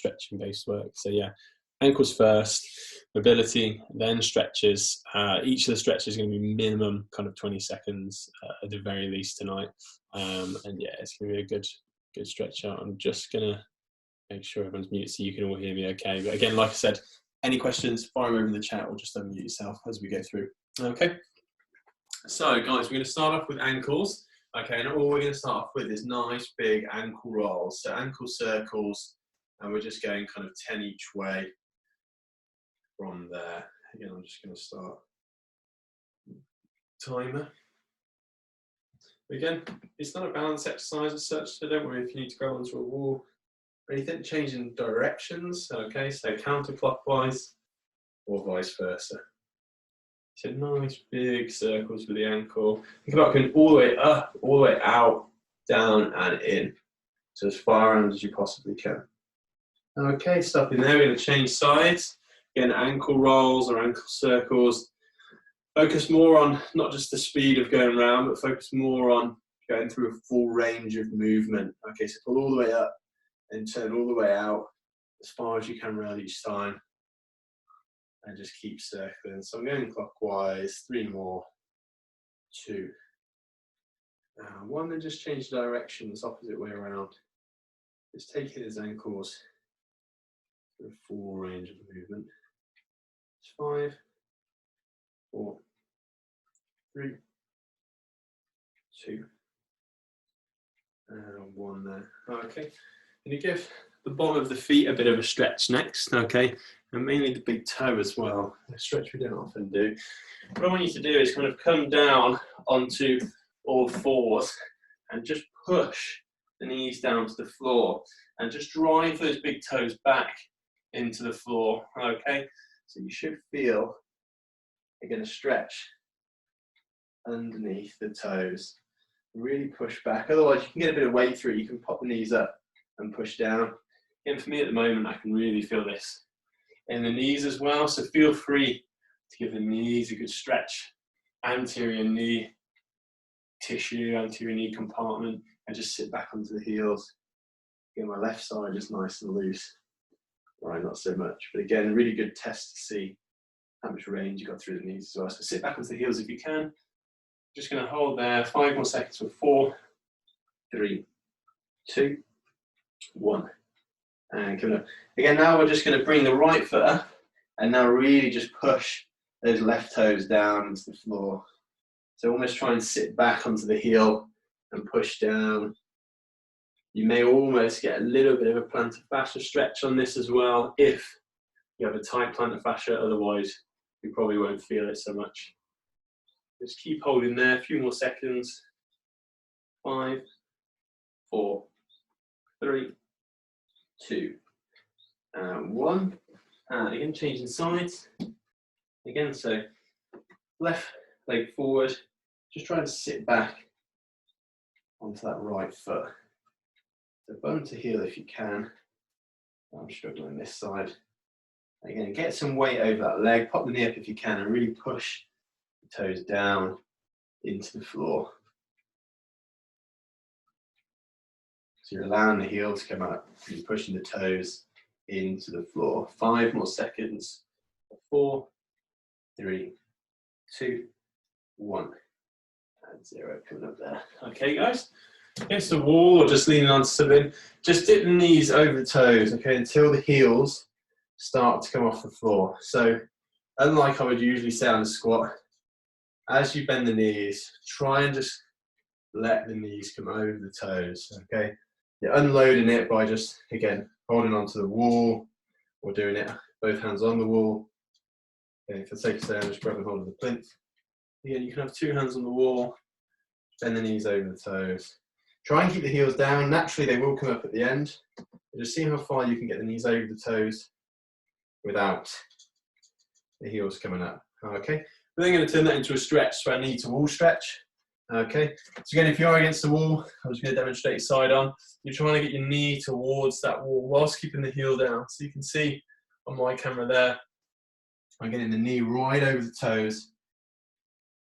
stretching based work. So yeah, ankles first, mobility, then stretches. Each of the stretches is going to be minimum kind of 20 seconds at the very least tonight. And yeah, it's going to be a good stretch out. I'm just going to make sure everyone's muted so you can all hear me okay. But again, like I said, any questions, fire them over in the chat or just unmute yourself as we go through. Okay. So guys, we're going to start off with ankles. Okay, and all we're going to start off with is nice big ankle rolls. So ankle circles, and we're just going kind of 10 each way from there. Again, I'm just going to start timer. Again, it's not a balance exercise as such, so don't worry if you need to go onto a wall or anything. Changing directions, okay, so counterclockwise or vice versa. So nice big circles with the ankle. Think about going all the way up, all the way out, down and in. So as far around as you possibly can. Okay, stopping there, we're going to change sides. Again, ankle rolls or ankle circles. Focus more on not just the speed of going around, but focus more on going through a full range of movement. Okay, so pull all the way up and turn all the way out as far as you can around each side. And just keep circling. So I'm going clockwise, 3 more, 2, 1, then just change directions, opposite way around. Just taking his ankles through a full range of movement. 5, 4, 3, 2, and 1 there. Okay, and you give the bottom of the feet a bit of a stretch next, okay, and mainly the big toe as well, a stretch we don't often do. What I want you to do is kind of come down onto all fours and just push the knees down to the floor and just drive those big toes back into the floor, okay? So you should feel, again, a stretch underneath the toes. Really push back, otherwise you can get a bit of weight through it. You can pop the knees up and push down. And for me at the moment, I can really feel this in the knees as well, so feel free to give the knees a good stretch, anterior knee tissue, anterior knee compartment, and just sit back onto the heels. Again, my left side just nice and loose, right, not so much, but again, really good test to see how much range you got through the knees as well. So sit back onto the heels if you can. Just going to hold there 5 more seconds for 4, 3, 2, 1. And coming up. Again, now we're just going to bring the right foot up and now really just push those left toes down into the floor. So almost try and sit back onto the heel and push down. You may almost get a little bit of a plantar fascia stretch on this as well if you have a tight plantar fascia, otherwise you probably won't feel it so much. Just keep holding there, a few more seconds. 5, 4, 3, 2, and 1. And again, changing sides. Again, so left leg forward. Just try to sit back onto that right foot. So bum to heel if you can. I'm struggling this side. Again, get some weight over that leg. Pop the knee up if you can and really push the toes down into the floor. So you're allowing the heel to come up and you're pushing the toes into the floor. 5 more seconds. 4, 3, 2, 1. And 0 coming up there. Okay, guys. Against the wall or just leaning onto something. Just dip the knees over the toes, okay, until the heels start to come off the floor. So, unlike I would usually say on a squat, as you bend the knees, try and just let the knees come over the toes, okay? You're unloading it by just, again, holding onto the wall or doing it both hands on the wall. Okay, for the sake of saying, just grab and hold of the plinth. Again, you can have 2 hands on the wall, bend the knees over the toes. Try and keep the heels down. Naturally, they will come up at the end. Just see how far you can get the knees over the toes without the heels coming up. Okay, we're then going to turn that into a stretch, so a knee to wall stretch. Okay, so again, if you are against the wall, I'm just going to demonstrate side on. You're trying to get your knee towards that wall whilst keeping the heel down. So you can see on my camera there, I'm getting the knee right over the toes,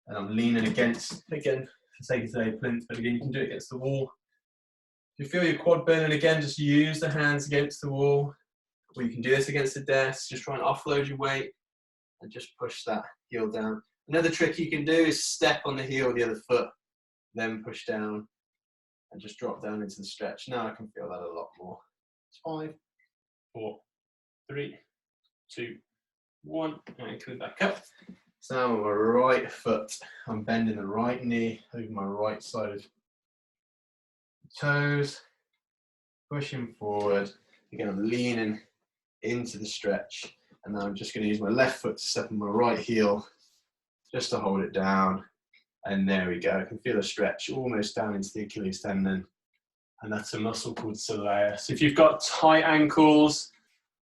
and I'm leaning against, again, for sake of today, plinth, but again, you can do it against the wall. If you feel your quad burning again, just use the hands against the wall. Or you can do this against the desk, just try and offload your weight and just push that heel down. Another trick you can do is step on the heel of the other foot, then push down and just drop down into the stretch. Now I can feel that a lot more. It's 5, 4, 3, 2, 1, and coming back up. So now on my right foot, I'm bending the right knee over my right side of the toes, pushing forward. Again, I'm leaning into the stretch, and now I'm just going to use my left foot to step on my right heel just to hold it down. And there we go. I can feel a stretch almost down into the Achilles tendon, and that's a muscle called soleus. So if you've got tight ankles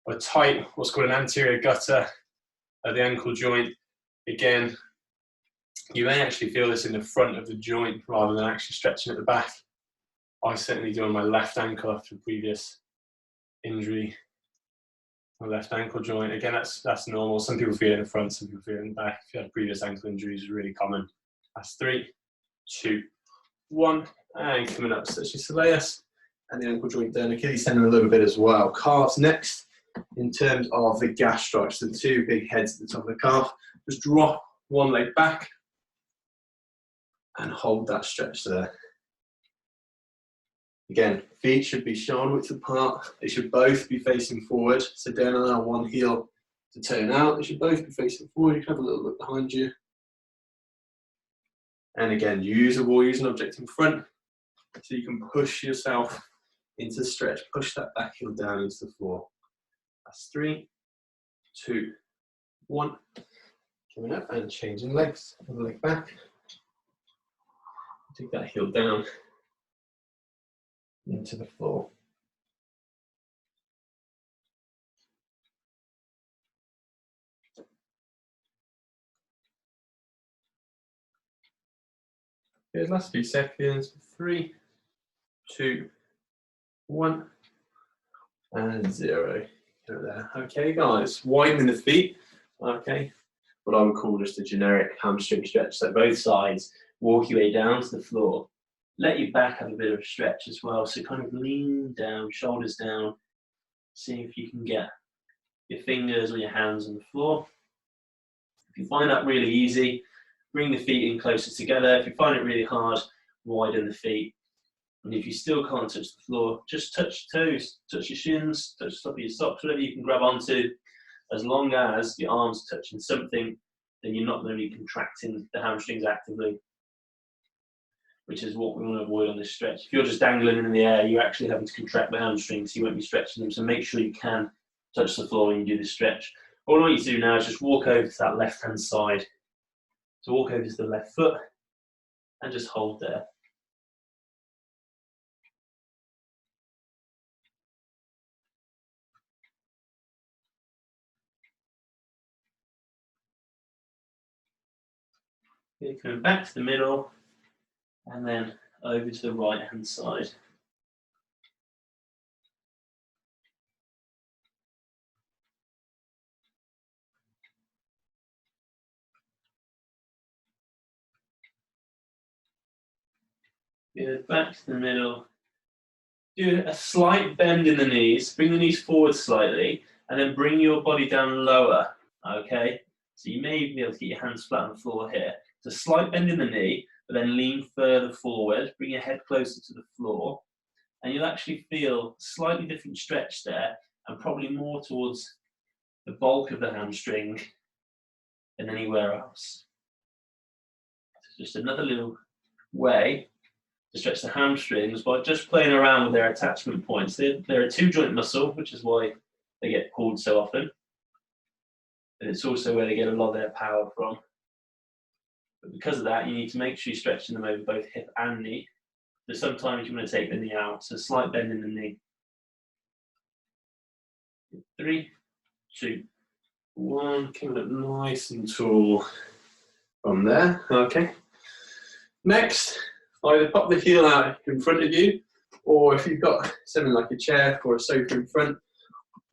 or tight, what's called an anterior gutter at the ankle joint, again, you may actually feel this in the front of the joint rather than actually stretching at the back. I certainly do on my left ankle after a previous injury. My left ankle joint, again, that's normal. Some people feel it in the front, some people feel it in the back. If you had previous ankle injuries, it's really common. That's 3, 2, 1, and coming up, so it's your soleus and the ankle joint down, Achilles tendon a little bit as well. Calves next, in terms of the gastrocs, the two big heads at the top of the calf. Just drop one leg back and hold that stretch there. Again, feet should be shoulder width apart. They should both be facing forward. So don't allow one heel to turn out. They should both be facing forward. You can have a little look behind you. And again, use a wall, use an object in front so you can push yourself into the stretch. Push that back heel down into the floor. That's 3, 2, 1. Coming up and changing legs. Another leg back. Take that heel down into the floor. Good, last few seconds. 3, 2, 1, and 0. Go there. Okay, guys, widening the feet. Okay, what I would call just a generic hamstring stretch. So both sides, walk your way down to the floor. Let your back have a bit of a stretch as well. So kind of lean down, shoulders down. See if you can get your fingers or your hands on the floor. If you find that really easy, bring the feet in closer together. If you find it really hard, widen the feet. And if you still can't touch the floor, just touch your toes, touch your shins, touch the top of your socks, whatever you can grab onto. As long as your arms are touching something, then you're not going to be contracting the hamstrings actively, which is what we want to avoid on this stretch. If you're just dangling in the air, you're actually having to contract the hamstrings, so you won't be stretching them. So make sure you can touch the floor when you do this stretch. All I want you to do now is just walk over to that left-hand side. So walk over to the left foot and just hold there. Okay, coming back to the middle and then over to the right-hand side. Good, back to the middle. Do a slight bend in the knees, bring the knees forward slightly, and then bring your body down lower, okay? So you may even be able to get your hands flat on the floor here. So slight bend in the knee, but then lean further forward, bring your head closer to the floor, and you'll actually feel slightly different stretch there, and probably more towards the bulk of the hamstring than anywhere else. So just another little way to stretch the hamstrings by just playing around with their attachment points. They're a two-joint muscle, which is why they get pulled so often. But it's also where they get a lot of their power from. But because of that, you need to make sure you're stretching them over both hip and knee. So sometimes you want to take the knee out, so slight bend in the knee. 3, 2, 1, coming up nice and tall from there, okay. Next, either pop the heel out in front of you, or if you've got something like a chair or a sofa in front,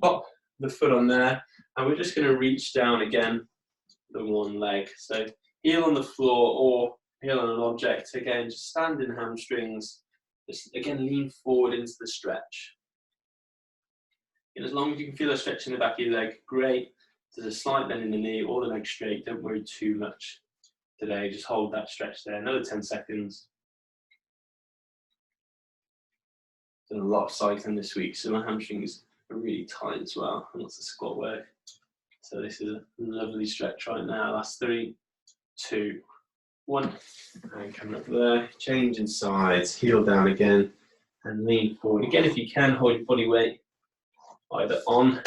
pop the foot on there, and we're just going to reach down again the one leg. So heel on the floor or heel on an object, again, just stand in hamstrings, just again lean forward into the stretch. And as long as you can feel a stretch in the back of your leg, great. There's a slight bend in the knee or the leg straight, don't worry too much today. Just hold that stretch there, another 10 seconds. Done a lot of cycling this week, so my hamstrings are really tight as well, and lots of squat work. So this is a lovely stretch right now. Last 3, 2, 1. And coming up there, changing sides, heel down again, and lean forward. Again, if you can, hold your body weight either on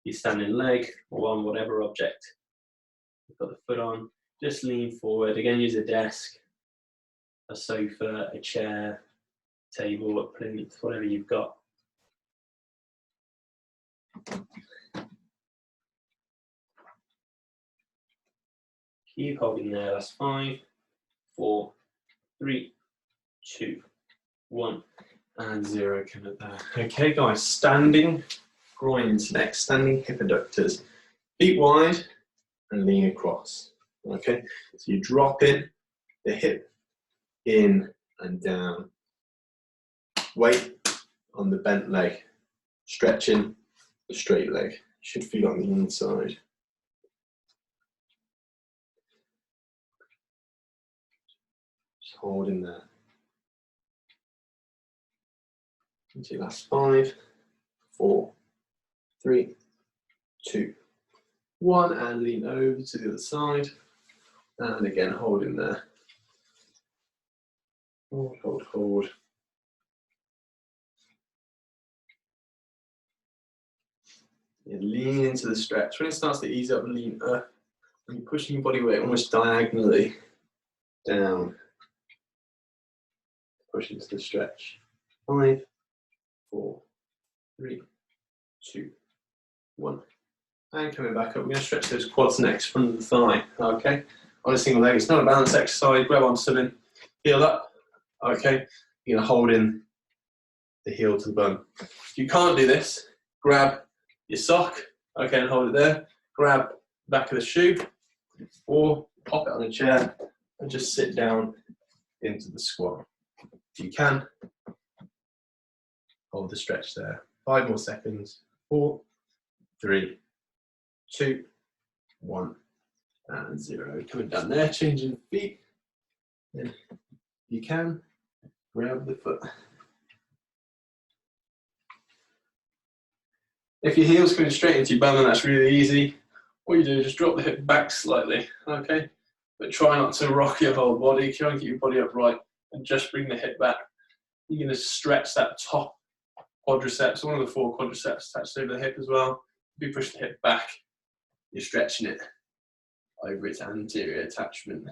your standing leg or on whatever object you've got the foot on. Just lean forward. Again, use a desk, a sofa, a chair, table, a plinth, whatever you've got. Keep holding there. That's 5, 4, 3, 2, 1, and 0. Come at there. Okay, guys, standing groins next, standing hip adductors. Feet wide and lean across. Okay, so you drop in the hip in and down. Weight on the bent leg, stretching the straight leg. Should feel on the inside. Just hold in there. Into last 5, 4, 3, 2, 1, and lean over to the other side. And again, hold in there. Hold, hold, hold. You lean into the stretch. When it starts to ease up, lean up. And you're pushing your body weight almost diagonally down. Push into the stretch. 5, 4, 3, 2, 1. And coming back up, we're going to stretch those quads next, front of the thigh. Okay, on a single leg. It's not a balance exercise. Grab on something, heel up. Okay, you're going to hold in the heel to the bum. If you can't do this, grab your sock, okay, and hold it there. Grab the back of the shoe, or pop it on a chair and just sit down into the squat. If you can, hold the stretch there. 5 more seconds. 4, 3, 2, 1, and 0. Coming down there, changing feet. And if you can, grab the foot. If your heel's going straight into your bum, then that's really easy. What you do is just drop the hip back slightly, okay? But try not to rock your whole body. Try and keep your body upright and just bring the hip back. You're going to stretch that top quadriceps, one of the 4 quadriceps attached over the hip as well. If you push the hip back, you're stretching it over its anterior attachment.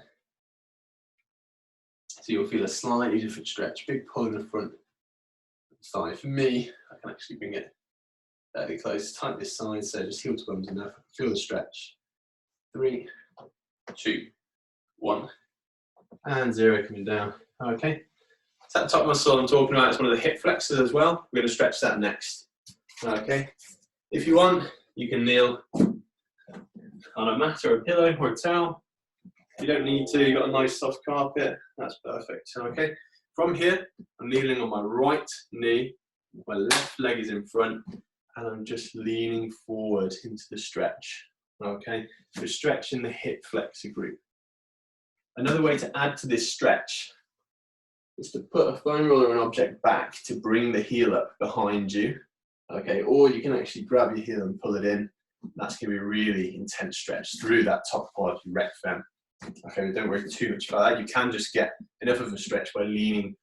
So you'll feel a slightly different stretch. Big pull in the front side. For me, I can actually bring it fairly close. Tight this side, so just heel to bum's enough. Feel the stretch. 3, 2, 1, and 0 coming down. Okay. It's that top muscle I'm talking about. It's one of the hip flexors as well. We're going to stretch that next. Okay. If you want, you can kneel on a mat or a pillow or a towel. You don't need to. You've got a nice soft carpet. That's perfect. Okay. From here, I'm kneeling on my right knee. My left leg is in front. And I'm just leaning forward into the stretch, okay? So stretching the hip flexor group. Another way to add to this stretch is to put a foam roller or an object back to bring the heel up behind you, okay? Or you can actually grab your heel and pull it in. That's gonna be a really intense stretch through that top quad, your rec fem. Okay, don't worry too much about that. You can just get enough of a stretch by leaning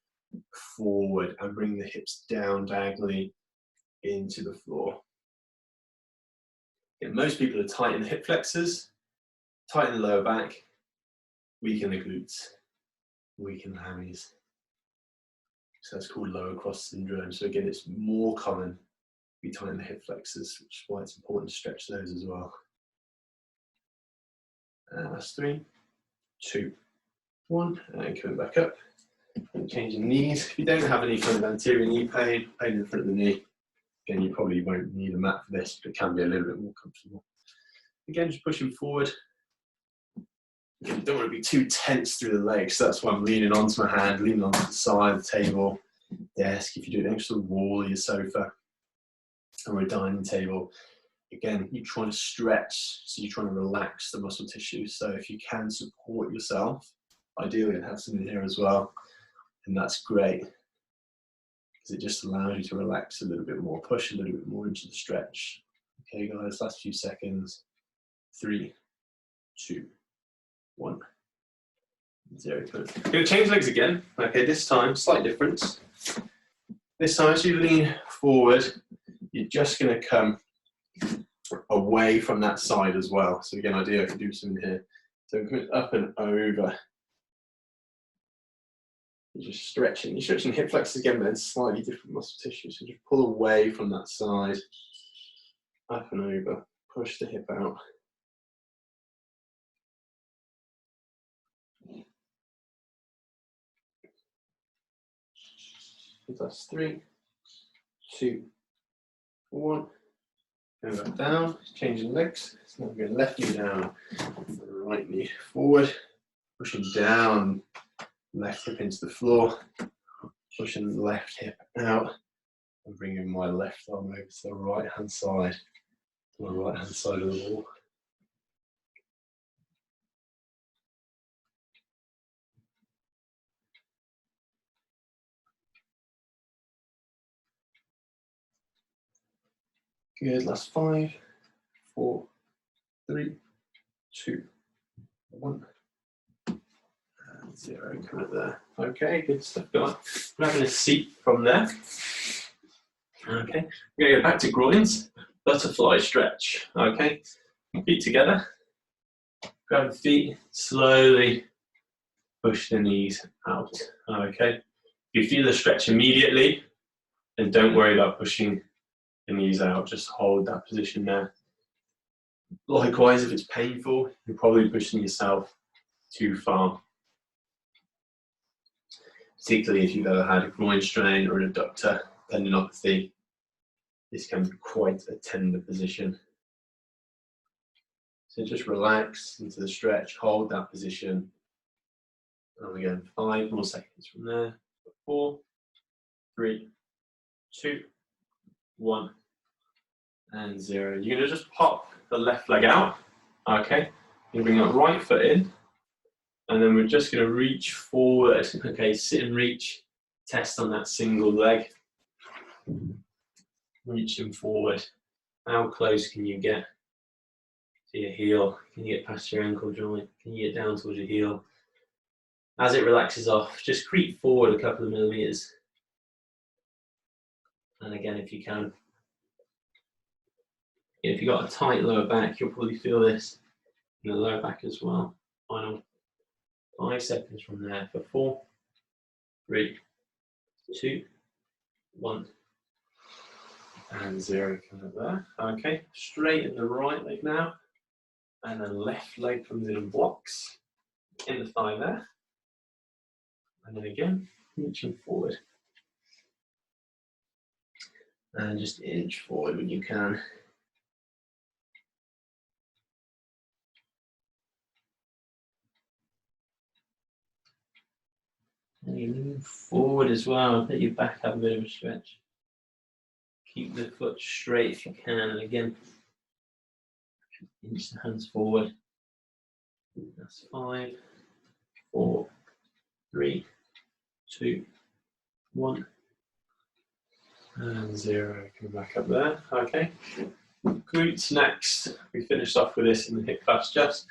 forward and bring the hips down diagonally into the floor. Yeah, most people are tight in the hip flexors, tight in the lower back, weak in the glutes, weak in the hammies. So that's called lower cross syndrome. So again, it's more common to be tight in the hip flexors, which is why it's important to stretch those as well. And that's 3, 2, 1, and coming back up. And changing knees. If you don't have any kind of anterior knee pain, pain in the front of the knee, again, you probably won't need a mat for this, but it can be a little bit more comfortable. Again, just pushing forward. Again, you don't want to be too tense through the legs, so that's why I'm leaning onto my hand, leaning onto the side of the table, desk, if you do it next to the wall or your sofa. or a dining table. Again, you're trying to stretch, so you're trying to relax the muscle tissue. So if you can support yourself, ideally and have something here as well, and that's great, because it just allows you to relax a little bit more, push a little bit more into the stretch. Okay guys, last few seconds. 3, 2, 1, 0. Good. You're going to change legs again. Okay, this time, slight difference. This time, as you lean forward, you're just going to come away from that side as well. So again, ideally I can do something here. So I'm coming up and over. You're just stretching. You're stretching hip flexors again, but then slightly different muscle tissue. So just pull away from that side, up and over. Push the hip out. That's 3, 2, 1. Go back down, changing legs. So now we're going left knee down, right knee forward, pushing down, left hip into the floor, pushing the left hip out, and bringing my left arm over to the right hand side, to the right hand side of the wall. Good, last 5, 4, 3, 2, 1. 0, come up there. Okay, good stuff. Go on. I'm having a seat from there. Okay, we're going to go back to groins, butterfly stretch. Okay, feet together. Grab the feet, slowly push the knees out. Okay, if you feel the stretch immediately, then don't worry about pushing the knees out. Just hold that position there. Likewise, if it's painful, you're probably pushing yourself too far. Particularly if you've ever had a groin strain or an adductor tendinopathy, this can be quite a tender position. So just relax into the stretch, hold that position. And again, 5 more seconds from there. 4, 3, 2, 1, and 0. You're going to just pop the left leg out. Okay, you bring that right foot in. And then we're just going to reach forward. Okay, sit and reach. Test on that single leg. Reaching forward. How close can you get to your heel? Can you get past your ankle joint? Can you get down towards your heel? As it relaxes off, just creep forward a couple of millimeters. And again, if you can. If you've got a tight lower back, you'll probably feel this in the lower back as well. Final 5 seconds from there for 4, 3, 2, 1, and 0. Come up there. Okay, straighten the right leg now, and then left leg comes in and blocks in the thigh there, and then again reaching forward, and just inch forward when you can. And you move forward as well, let your back have a bit of a stretch. Keep the foot straight if you can, and again, inch the hands forward. That's 5, 4, 3, 2, 1, and 0. Come back up there. Okay. Glutes next. We finished off with this in the hip flex just.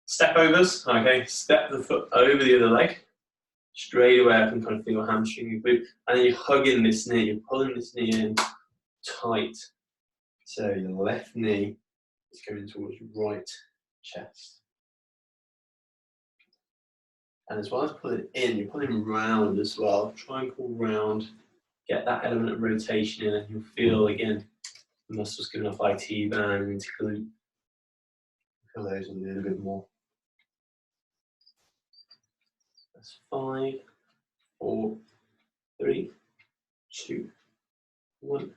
Step overs. Okay. Step the foot over the other leg. Straight away, I can kind of feel your hamstring, your glute, and then you're hugging this knee. You're pulling this knee in tight. So your left knee is going towards your right chest. And as well as pulling it in, you're pulling round as well. Try and pull round. Get that element of rotation in, and you'll feel again the muscles giving off IT band into glute. Feel those a little bit more. That's 5, 4, 3, 2, 1,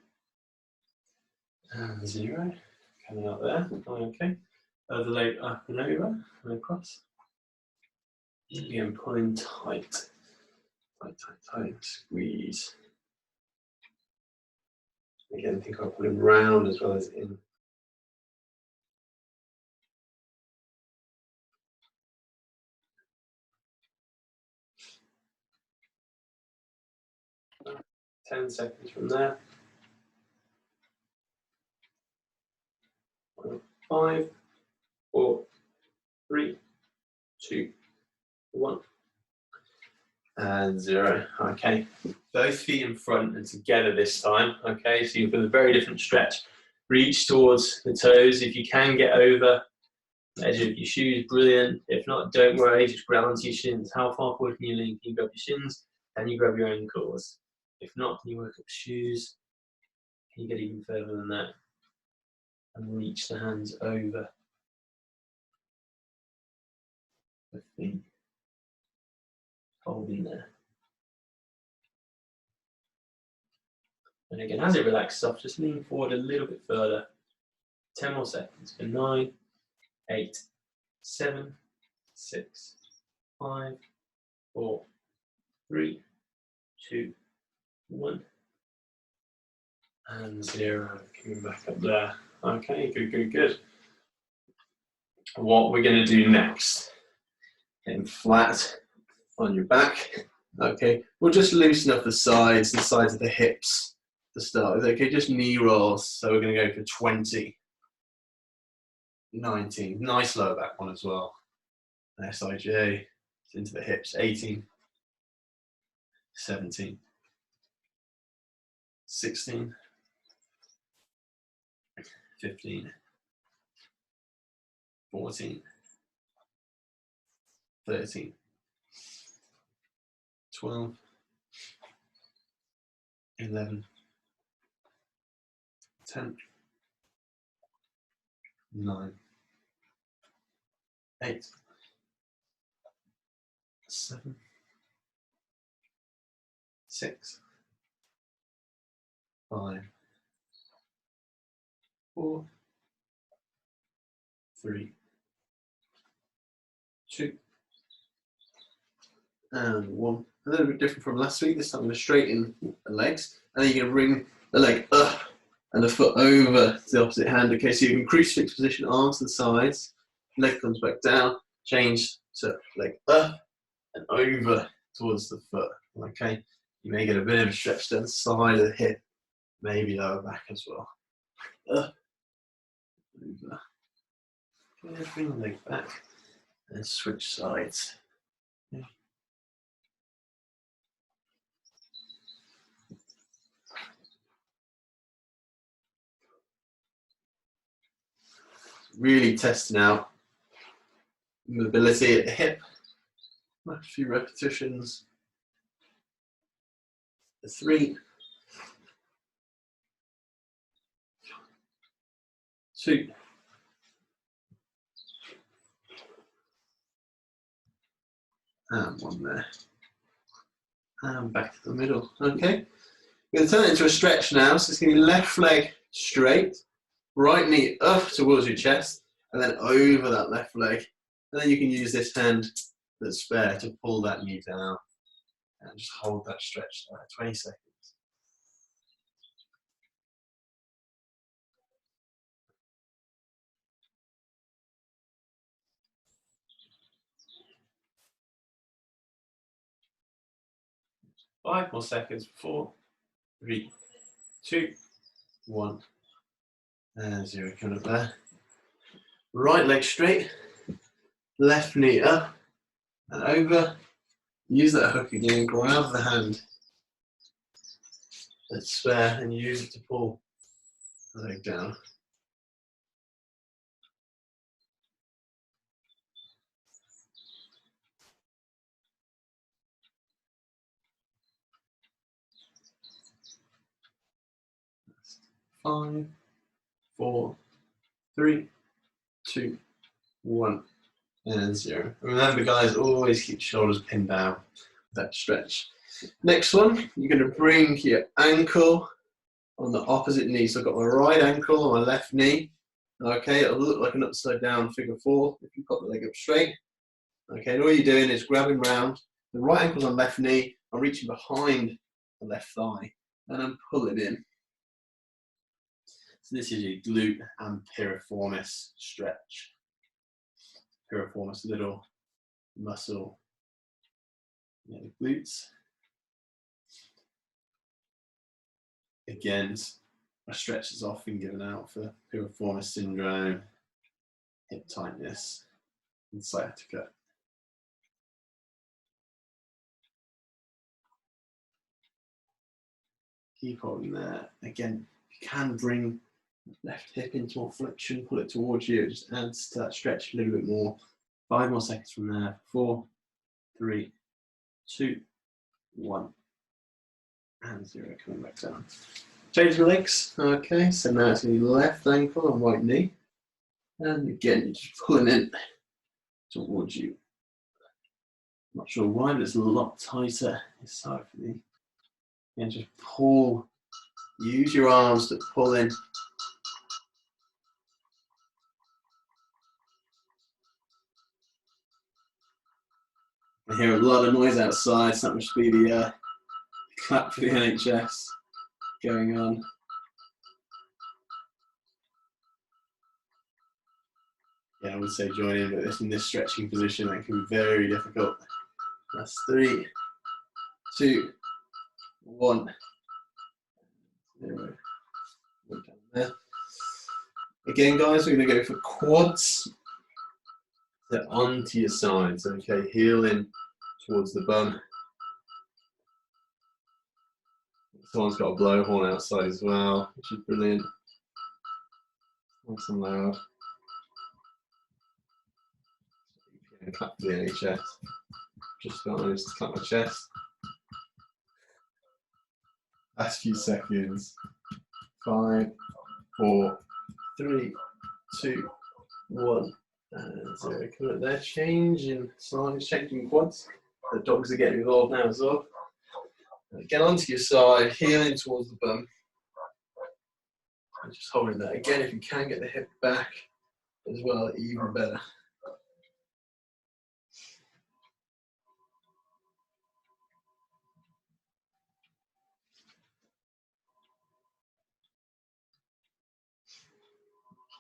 and 0. Coming up there. Okay. Other leg up and over and across. Again, pulling tight. Tight, tight, tight. Squeeze. Again, think I'll put him round as well as in. Ten seconds from there. 5, 4, 3, 2, 1. And 0. Okay, both feet in front and together this time. Okay, so you've got a very different stretch. Reach towards the toes. If you can get over the edge of your shoes, brilliant. If not, don't worry, just grab onto your shins. How far forward can you lean? Can you grab your shins? Can you grab your ankles? If not, can you work up shoes? Can you get even further than that? And reach the hands over the feet. Hold in there. And again, as it relaxes off, just lean forward a little bit further. 10 more seconds for 9, 8, 7, 6, 5, 4, 3, 2, 1. And 0. Coming back up there. Okay, good, good, good. What we're going to do next, getting flat on your back. Okay, we'll just loosen up the sides and sides of the hips to start with. Okay, just knee rolls. So we're going to go for 20, 19. Nice lower back one as well. SIJ into the hips. 18, 17, 16, 15, 14, 13, 12, 11, 10, 9, 8, 7, 6, 5, 4, 3, 2, and 1. A little bit different from last week. This time I'm going to straighten the legs, and then you're going to bring the leg up and the foot over to the opposite hand. Okay, so you can crucifix position, arms to the sides, leg comes back down, change to leg up and over towards the foot. Okay, you may get a bit of a stretch down the side of the hip, maybe lower back as well. Up, over. Okay, bring the leg back and switch sides. Okay. Really testing out mobility at the hip. A few repetitions. 3, 2, and 1 there. And back to the middle. Okay. We're going to turn it into a stretch now. So it's going to be left leg straight, right knee up towards your chest, and then over that left leg. And then you can use this hand that's spare to pull that knee down. And just hold that stretch there, 20 seconds. Five more seconds. 4, 3, 2, 1, and 0. Coming up there. Right leg straight, left knee up and over. Use that hook again, grab the hand that's spare and use it to pull the leg down. Five, 4, 3, 2, 1, and 0. Remember, guys, always keep your shoulders pinned down with that stretch. Next one, you're going to bring your ankle on the opposite knee. So I've got my right ankle on my left knee. Okay, it'll look like an upside down figure 4 if you've got the leg up straight. Okay, and all you're doing is grabbing round. The right ankle's on left knee. I'm reaching behind the left thigh and I'm pulling in. So this is your glute and piriformis stretch. Piriformis, little muscle. Yeah, the glutes. Again, a stretch is often given out for piriformis syndrome, hip tightness, and sciatica. Keep holding there. Again, you can bring left hip into more flexion, pull it towards you. It just adds to that stretch a little bit more. 5 more seconds from there. 4, 3, 2, 1, and 0. Coming back down. Change the legs. Okay, so now it's going to be left ankle and right knee. And again, you're just pulling in towards you. Not sure why, but it's a lot tighter this side for me. And just pull. Use your arms to pull in. I hear a lot of noise outside, so that must be the clap for the NHS going on. Yeah, I would say join in, but in this stretching position, that can be very difficult. That's 3, 2, 1. 0. Down there. Again, guys, we're going to go for quads. So onto your sides, okay, heel in towards the bum. Someone's got a blowhorn outside as well, which is brilliant. Nice and loud. And clap for the NHS. Just got to clap my chest. Last few seconds. 5, 4, 3, 2, 1. And 0. Come up there, changing sides, changing quads. The dogs are getting involved now as well. Get onto your side, heel in towards the bum. And just holding that. Again, if you can get the hip back as well, even better.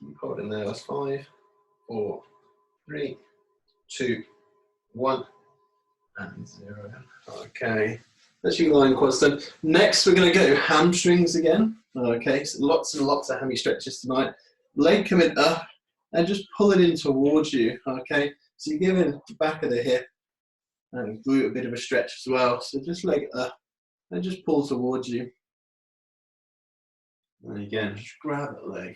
Keep holding there. That's 5, 4, 3, 2, 1, and 0. Okay. That's your line quads done. Next, we're going to go hamstrings again. Okay, so lots and lots of hammy stretches tonight. Leg coming up and just pull it in towards you. Okay, so you're giving the back of the hip and glute a bit of a stretch as well. So just leg up and just pull towards you. And again, just grab that leg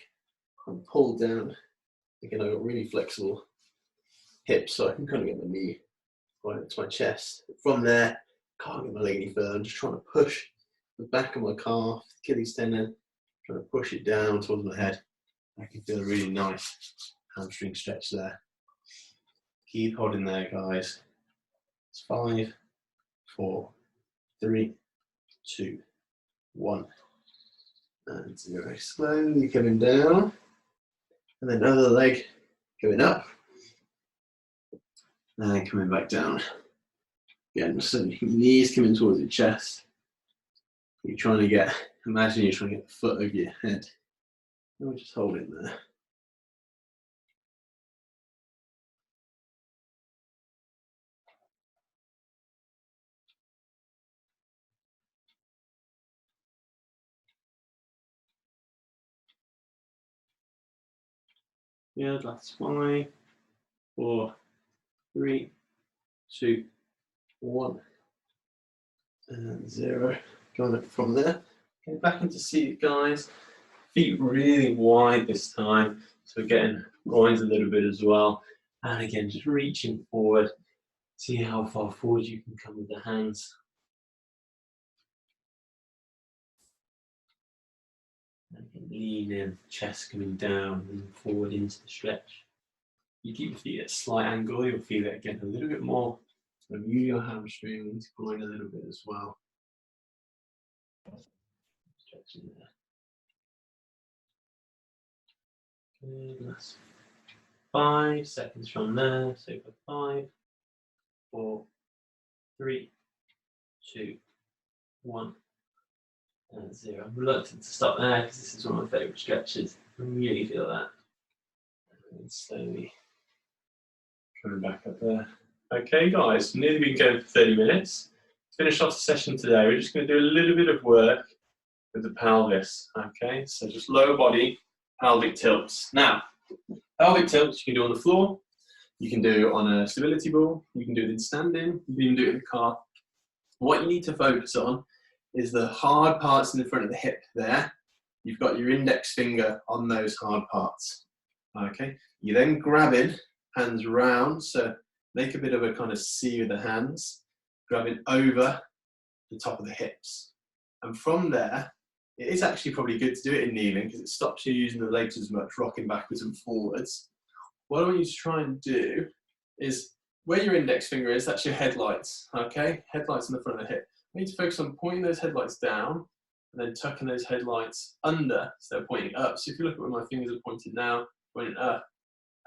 and pull down. Again, I've got really flexible hips, so I can kind of get my knee right into my chest. From there, can't get my leg any further. I'm just trying to push the back of my calf, Achilles tendon, trying to push it down towards my head. I can feel a really nice hamstring stretch there. Keep holding there, guys. It's 5, 4, 3, 2, 1, and 0. Slowly coming down, and then another leg going up, and coming back down. Again, so your knees coming towards your chest. You're trying to get, imagine you're trying to get the foot over your head. And we'll just hold it there. Yeah, that's 5, 4, 3, 2, 1, and 0. Going up from there. Get back into seat, guys. Feet really wide this time, so we're getting groins a little bit as well. And again, just reaching forward. See how far forward you can come with the hands. And lean in, chest coming down and forward into the stretch. You keep your feet at a slight angle, you'll feel it again a little bit more. So move your hamstrings, groin a little bit as well. Stretching there. Good, last 5 seconds from there. So for 5, 4, 3, 2, 1, And 0. I'm reluctant to stop there because this is one of my favourite stretches. I really feel that. And slowly coming back up there. Okay, guys, nearly been going for 30 minutes. To finish off the session today, we're just going to do a little bit of work with the pelvis. Okay, so just lower body, pelvic tilts. Now, pelvic tilts you can do on the floor, you can do on a stability ball, you can do it in standing, you can even do it in the car. What you need to focus on is the hard parts in the front of the hip there. You've got your index finger on those hard parts. Okay, you then grab in, hands round, so make a bit of a kind of C with the hands, grabbing over the top of the hips. And from there, it is actually probably good to do it in kneeling because it stops you using the legs as much, rocking backwards and forwards. What I want you to try and do is, where your index finger is, that's your headlights, okay? Headlights in the front of the hip. You need to focus on pointing those headlights down and then tucking those headlights under so they're pointing up. So if you look at where my fingers are pointing now, pointing up,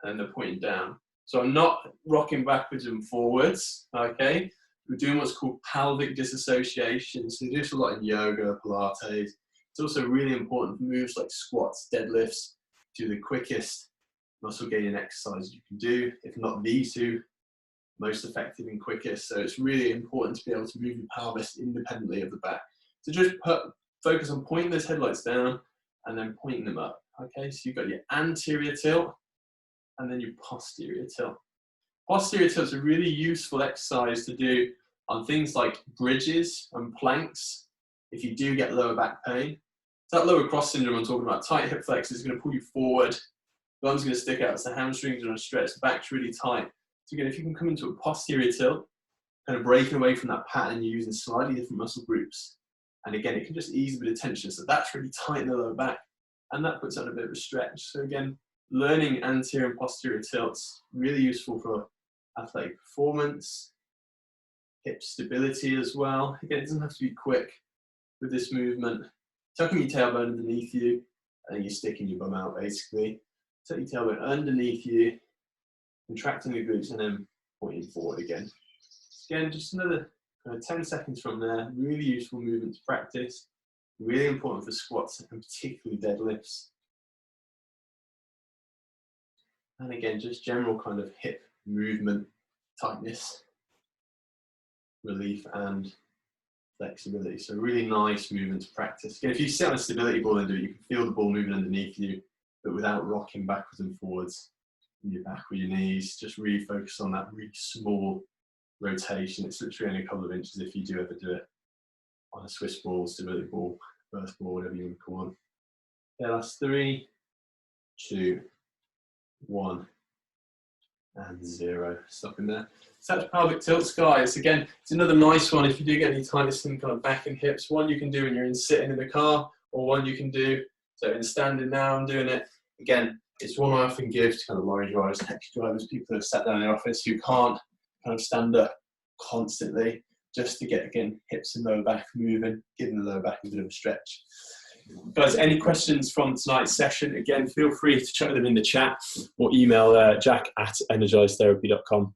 and then they're pointing down. So I'm not rocking backwards and forwards, okay? We're doing what's called pelvic disassociation. So we do this a lot in yoga, Pilates. It's also really important for moves like squats, deadlifts, do the quickest muscle gaining exercise you can do, if not the two most effective and quickest. So it's really important to be able to move your pelvis independently of the back. So just focus on pointing those headlights down and then pointing them up. Okay, so you've got your anterior tilt and then your posterior tilt. Posterior tilt is a really useful exercise to do on things like bridges and planks if you do get lower back pain. So that lower cross syndrome I'm talking about, tight hip flexors, is going to pull you forward, the arm's going to stick out, so the hamstrings are going to stretch, the back's really tight. So again, if you can come into a posterior tilt, kind of breaking away from that pattern, you're using slightly different muscle groups. And again, it can just ease a bit of tension. So that's really tight in the lower back, and that puts on a bit of a stretch. So again, learning anterior and posterior tilts, really useful for athletic performance, hip stability as well. Again, it doesn't have to be quick with this movement. Tucking your tailbone underneath you, and you're sticking your bum out basically. Tuck your tailbone underneath you, contracting the glutes, and then pointing forward again. Again, just another 10 seconds from there. Really useful movement to practice. Really important for squats and particularly deadlifts. And again, just general kind of hip movement, tightness, relief, and flexibility. So really nice movement to practice. Again, if you sit on a stability ball and do it, you can feel the ball moving underneath you, but without rocking backwards and forwards in your back or your knees. Just really focus on that really small rotation. It's literally only a couple of inches if you do ever do it on a Swiss ball, stability ball, burst ball, whatever you want to call them. Yeah, that's 3, 2, 1, and 0. Stopping there. So that's pelvic tilts, guys. Again, it's another nice one if you do get any tightness in kind of back and hips. One you can do when you're sitting in the car, or one you can do so in standing now. I'm doing it. Again, it's one I often give to kind of lorry drivers, taxi drivers, people who have sat down in their office who can't kind of stand up constantly, just to get, again, hips and lower back moving, giving the lower back a bit of a stretch. Guys, any questions from tonight's session? Again, feel free to chuck them in the chat or email jack@energizetherapy.com.